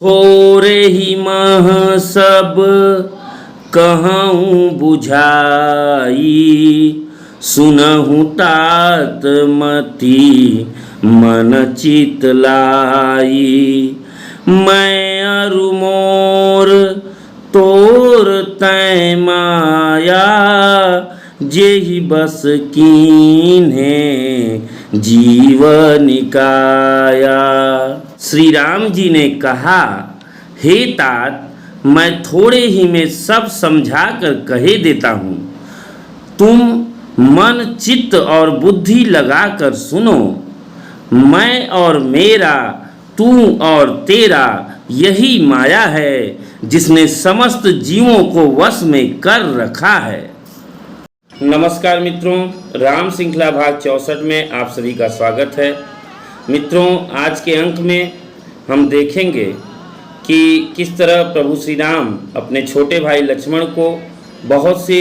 थोरे ही मह सब कहूँ बुझाई, सुनहु तात मति मन चित लाई। मैं अरु मोर तोर तै माया, जेहि बस कीन्हे जीवन काया। श्री राम जी ने कहा, हे तात, मैं थोड़े ही में सब समझा कर कहे देता हूँ। तुम मन चित्त और बुद्धि लगाकर सुनो। मैं और मेरा, तू और तेरा, यही माया है जिसने समस्त जीवों को वश में कर रखा है। नमस्कार मित्रों, राम श्रृंखला भाग 64 में आप सभी का स्वागत है। मित्रों, आज के अंक में हम देखेंगे कि किस तरह प्रभु श्री राम अपने छोटे भाई लक्ष्मण को बहुत से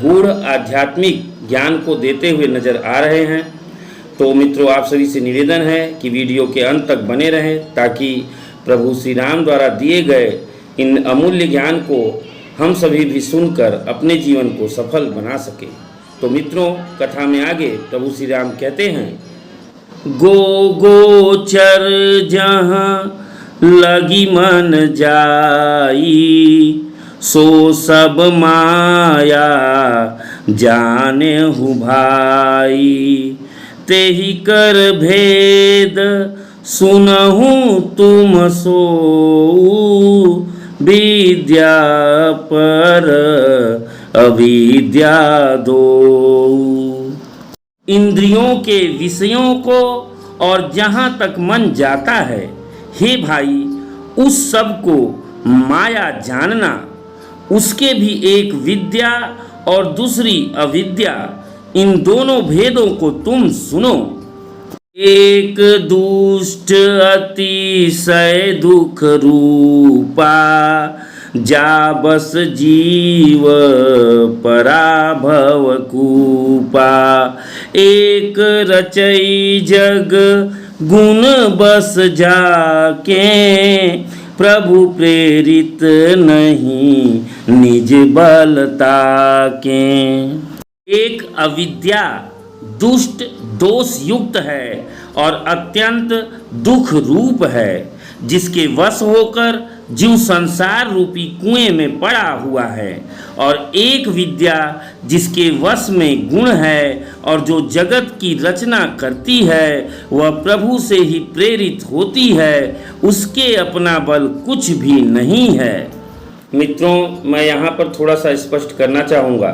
गूढ़ आध्यात्मिक ज्ञान को देते हुए नजर आ रहे हैं। तो मित्रों, आप सभी से निवेदन है कि वीडियो के अंत तक बने रहें, ताकि प्रभु श्री राम द्वारा दिए गए इन अमूल्य ज्ञान को हम सभी भी सुनकर अपने जीवन को सफल बना सके। तो मित्रों, कथा में आगे प्रभु श्री राम कहते हैं, गोचर जहाँ लगी मन जाई, सो सब माया जाने हु भाई। तेहि कर भेद सुनहु तुम सो, विद्या पर अविद्या दो। इंद्रियों के विषयों को और जहाँ तक मन जाता है, हे भाई, उस सब को माया जानना। उसके भी एक विद्या और दूसरी अविद्या, इन दोनों भेदों को तुम सुनो। एक दुष्ट अतिशय दुख रूपा, जा बस जीव पराभव कूपा। एक रचई जग गुण बस जाके, प्रभु प्रेरित नहीं निज बलता के। एक अविद्या दुष्ट दोष युक्त है और अत्यंत दुख रूप है, जिसके वश होकर जीव संसार रूपी कुएं में पड़ा हुआ है। और एक विद्या जिसके वश में गुण है और जो जगत की रचना करती है, वह प्रभु से ही प्रेरित होती है, उसके अपना बल कुछ भी नहीं है। मित्रों, मैं यहाँ पर थोड़ा सा स्पष्ट करना चाहूँगा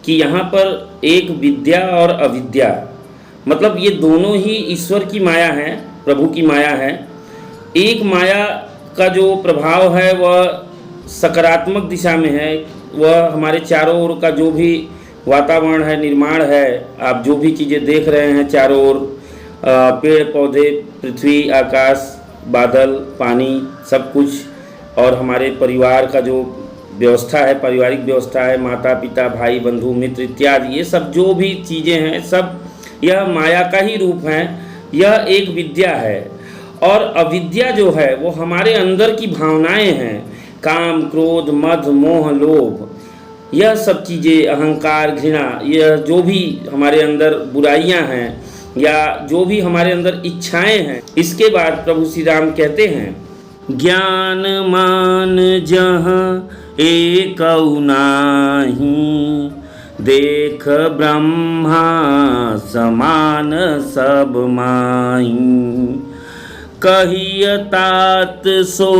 कि यहाँ पर एक विद्या और अविद्या, मतलब ये दोनों ही ईश्वर की माया है, प्रभु की माया है। एक माया का जो प्रभाव है वह सकारात्मक दिशा में है। वह हमारे चारों ओर का जो भी वातावरण है, निर्माण है, आप जो भी चीज़ें देख रहे हैं चारों ओर, पेड़ पौधे, पृथ्वी, आकाश, बादल, पानी, सब कुछ, और हमारे परिवार का जो व्यवस्था है, पारिवारिक व्यवस्था है, माता पिता, भाई बंधु मित्र इत्यादि, ये सब जो भी चीज़ें हैं, सब यह माया का ही रूप है। यह एक विद्या है। और अविद्या जो है वो हमारे अंदर की भावनाएं हैं, काम, क्रोध, मद, मोह, लोभ, यह सब चीज़ें, अहंकार, घृणा, यह जो भी हमारे अंदर बुराइयां हैं या जो भी हमारे अंदर इच्छाएं हैं। इसके बाद प्रभु श्री राम कहते हैं, ज्ञान मान जहाँ एकौ नाहीं, देख ब्रह्मा समान सब माहीं। कहिय तात सो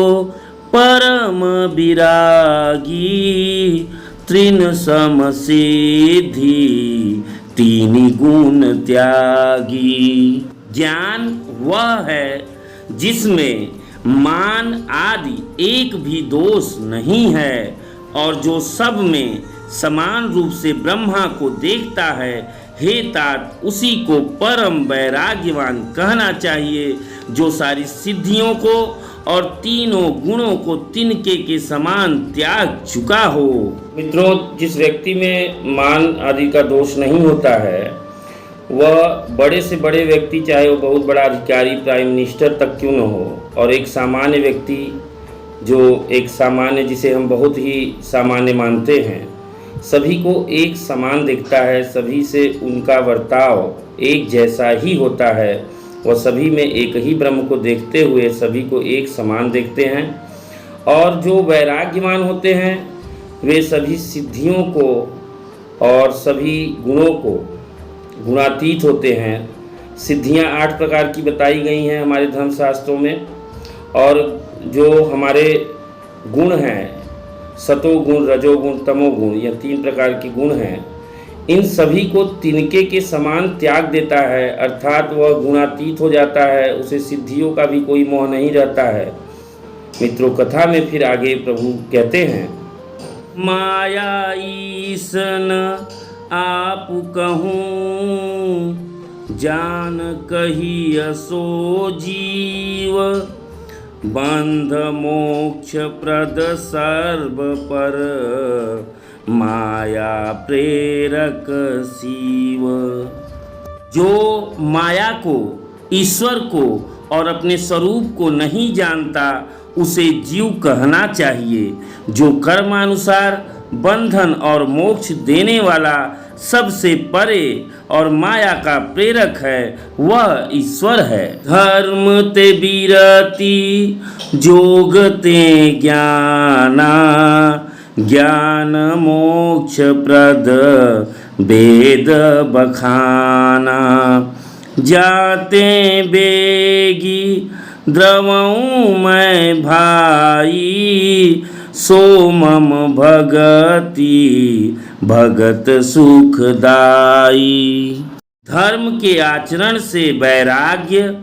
परम विरागी, तृण सम सिद्धि तीन गुण त्यागी। ज्ञान वह है जिसमें मान आदि एक भी दोष नहीं है, और जो सब में समान रूप से ब्रह्मा को देखता है। हे तात, उसी को परम वैराग्यवान कहना चाहिए, जो सारी सिद्धियों को और तीनों गुणों को तिनके के समान त्याग चुका हो। मित्रों, जिस व्यक्ति में मान आदि का दोष नहीं होता है, वह बड़े से बड़े व्यक्ति, चाहे वो बहुत बड़ा अधिकारी, प्राइम मिनिस्टर तक क्यों न हो, और एक सामान्य व्यक्ति जो एक सामान्य, जिसे हम बहुत ही सामान्य मानते हैं, सभी को एक समान दिखता है, सभी से उनका बर्ताव एक जैसा ही होता है, वह सभी में एक ही ब्रह्म को देखते हुए सभी को एक समान देखते हैं। और जो वैराग्यवान होते हैं वे सभी सिद्धियों को और सभी गुणों को गुणातीत होते हैं। सिद्धियां 8 प्रकार की बताई गई हैं हमारे धर्मशास्त्रों में, और जो हमारे गुण हैं, सतोगुण, रजोगुण, तमोगुण, यह 3 प्रकार के गुण हैं, इन सभी को तिनके के समान त्याग देता है, अर्थात वह गुणातीत हो जाता है, उसे सिद्धियों का भी कोई मोह नहीं रहता है। मित्रों, कथा में फिर आगे प्रभु कहते हैं, माया ईसन आप कहूँ जान कही असो जीव, बंध मोक्ष प्रद सर्व पर माया प्रेरक शिव। जो माया को, ईश्वर को और अपने स्वरूप को नहीं जानता उसे जीव कहना चाहिए। जो कर्मानुसार बंधन और मोक्ष देने वाला, सबसे परे और माया का प्रेरक है, वह ईश्वर है। धर्म ते बिरति जोग ते ज्ञाना, ज्ञान मोक्ष प्रद वेद बखाना, जाते बेगी द्रवऊँ मैं भाई, सो मम भगति भगत सुखदाई। धर्म के आचरण से वैराग्य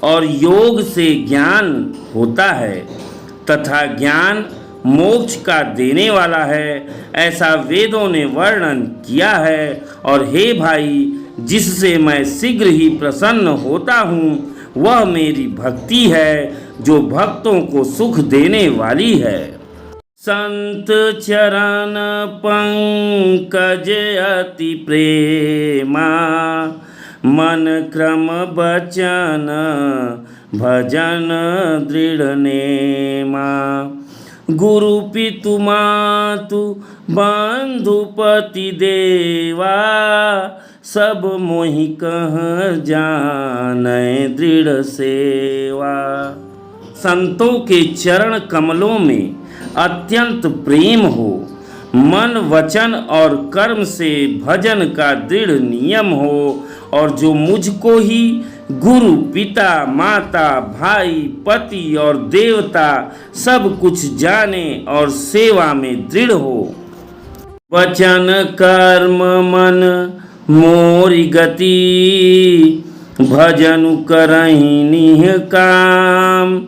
और योग से ज्ञान होता है तथा ज्ञान मोक्ष का देने वाला है, ऐसा वेदों ने वर्णन किया है। और हे भाई, जिससे मैं शीघ्र ही प्रसन्न होता हूँ वह मेरी भक्ति है, जो भक्तों को सुख देने वाली है। संत चरण पंकज अति प्रेमा, मन क्रम बचन भजन दृढ़ नेमा, गुरु पितु मातु बंधु पति देवा, सब मोहि कह जानै दृढ़ सेवा। संतों के चरण कमलों में अत्यंत प्रेम हो, मन वचन और कर्म से भजन का दृढ़ नियम हो, और जो मुझको ही गुरु पिता माता भाई पति और देवता सब कुछ जाने और सेवा में दृढ़ हो। वचन कर्म मन मोरी गति, भजनु करहि निह काम,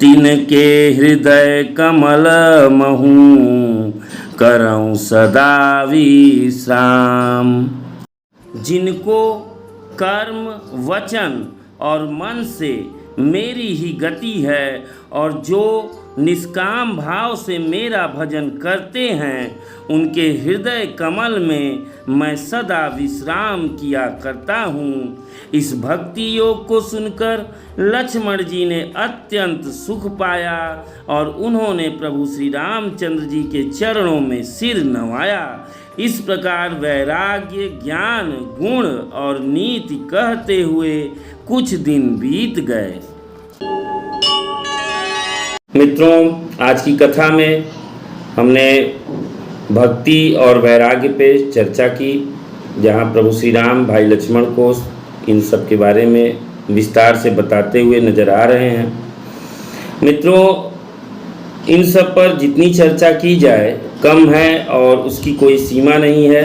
तिनके हृदय कमल महूँ करऊँ सदा विश्राम। जिनको कर्म वचन और मन से मेरी ही गति है और जो निष्काम भाव से मेरा भजन करते हैं, उनके हृदय कमल में मैं सदा विश्राम किया करता हूँ। इस भक्ति योग को सुनकर लक्ष्मण जी ने अत्यंत सुख पाया और उन्होंने प्रभु श्री रामचंद्र जी के चरणों में सिर नवाया। इस प्रकार वैराग्य, ज्ञान, गुण और नीति कहते हुए कुछ दिन बीत गए। मित्रों, आज की कथा में हमने भक्ति और वैराग्य पे चर्चा की, जहाँ प्रभु श्री राम भाई लक्ष्मण को इन सब के बारे में विस्तार से बताते हुए नजर आ रहे हैं। मित्रों, इन सब पर जितनी चर्चा की जाए कम है और उसकी कोई सीमा नहीं है।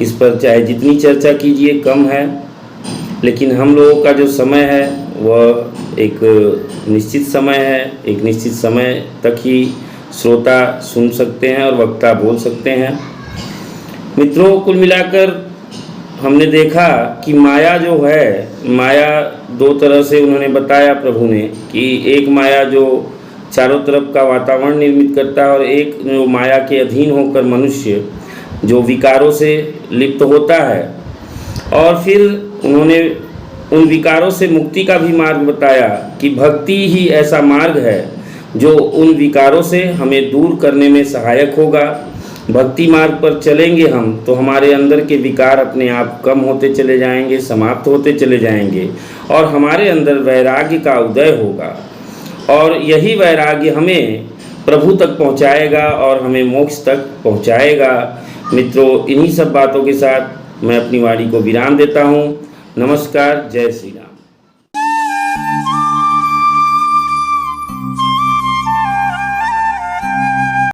इस पर चाहे जितनी चर्चा कीजिए कम है, लेकिन हम लोगों का जो समय है वह एक निश्चित समय है। एक निश्चित समय तक ही श्रोता सुन सकते हैं और वक्ता बोल सकते हैं। मित्रों, कुल मिलाकर हमने देखा कि माया जो है, माया दो तरह से उन्होंने बताया प्रभु ने, कि एक माया जो चारों तरफ का वातावरण निर्मित करता है और एक जो माया के अधीन होकर मनुष्य जो विकारों से लिप्त होता है। और फिर उन्होंने उन विकारों से मुक्ति का भी मार्ग बताया कि भक्ति ही ऐसा मार्ग है जो उन विकारों से हमें दूर करने में सहायक होगा। भक्ति मार्ग पर चलेंगे हम तो हमारे अंदर के विकार अपने आप कम होते चले जाएंगे, समाप्त होते चले जाएंगे और हमारे अंदर वैराग्य का उदय होगा और यही वैराग्य हमें प्रभु तक पहुंचाएगा और हमें मोक्ष तक पहुंचाएगा। मित्रों, इन्हीं सब बातों के साथ मैं अपनी वाणी को विराम देता हूँ। नमस्कार, जय श्री राम।